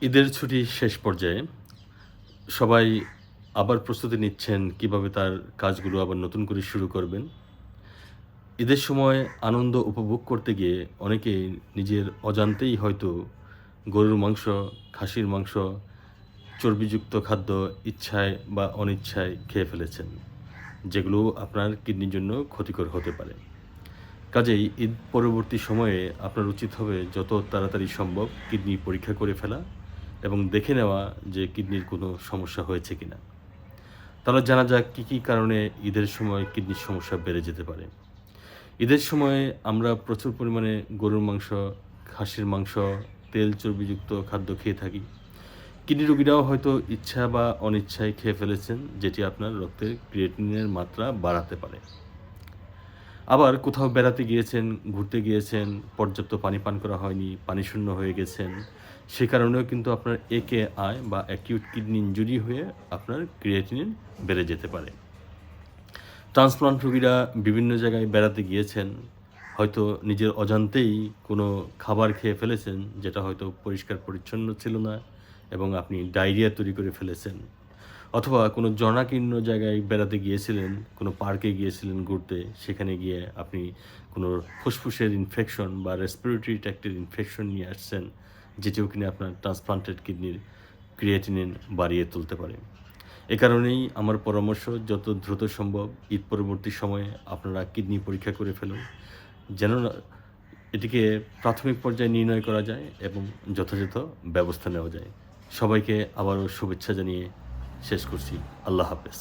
ঈদের ছুটি শেষ পর্যায়ে সবাই আবার প্রস্তুতি নিচ্ছেন কিভাবে তার কাজগুলো আবার নতুন করে শুরু করবেন। ঈদের সময় আনন্দ উপভোগ করতে গিয়ে অনেকেই নিজের অজান্তেই হয়তো গরুর মাংস, খাসির মাংস, চর্বিযুক্ত খাদ্য ইচ্ছায় বা অনিচ্ছায় খেয়ে ফেলেছেন, যেগুলো আপনার কিডনির জন্য ক্ষতিকর হতে পারে। কাজেই ঈদ পরবর্তী সময়ে আপনার উচিত হবে যত তাড়াতাড়ি সম্ভব কিডনি পরীক্ষা করে ফেলা এবং দেখে নেওয়া যে কিডনির কোনো সমস্যা হয়েছে কিনা। তাহলে জানা যাক কী কারণে ঈদের সময় কিডনির সমস্যা বেড়ে যেতে পারে। ঈদের সময়ে আমরা প্রচুর পরিমাণে গরুর মাংস, খাসির মাংস, তেল চর্বিযুক্ত খাদ্য খেয়ে থাকি। কিডনি রোগীরাও হয়তো ইচ্ছা বা অনিচ্ছায় খেয়ে ফেলেছেন, যেটি আপনার রক্তে ক্রিয়েটিনিনের মাত্রা বাড়াতে পারে। আবার কোথাও বেড়াতে গিয়েছেন, ঘুরতে গিয়েছেন, পর্যাপ্ত পানি পান করা হয়নি, পানিশূন্য হয়ে গেছেন। সে কারণেও কিন্তু আপনার একেআই বা অ্যাকিউট কিডনি ইনজুরি হয়ে আপনার ক্রিয়েটিনিন বেড়ে যেতে পারে। ট্রান্সপ্লান্ট রোগীরা বিভিন্ন জায়গায় বেড়াতে গিয়েছেন, হয়তো নিজের অজান্তেই কোনো খাবার খেয়ে ফেলেছেন যেটা হয়তো পরিষ্কার পরিচ্ছন্ন ছিল না এবং আপনি ডায়রিয়া তৈরি করে ফেলেছেন। অথবা কোনো জনাকীর্ণ জায়গায় বেড়াতে গিয়েছিলেন, কোনো পার্কে গিয়েছিলেন ঘুরতে, সেখানে গিয়ে আপনি কোনো ফুসফুসের ইনফেকশন বা রেসপিরেটরি ট্র্যাক্টের ইনফেকশন নিয়ে আসছেন, যেটিও কিনা আপনার ট্রান্সপ্লান্টেড কিডনির ক্রিয়েটিনিন বাড়িয়ে তুলতে পারে। এ কারণেই আমার পরামর্শ যত দ্রুত সম্ভব ঈদ পরবর্তী সময়ে আপনারা কিডনি পরীক্ষা করে ফেলুন, যেন না এটিকে প্রাথমিক পর্যায়ে নির্ণয় করা যায় এবং যথাযথ ব্যবস্থা নেওয়া যায়। সবাইকে আবারও শুভেচ্ছা জানিয়ে শেষ করছি। আল্লাহ হাফেজ।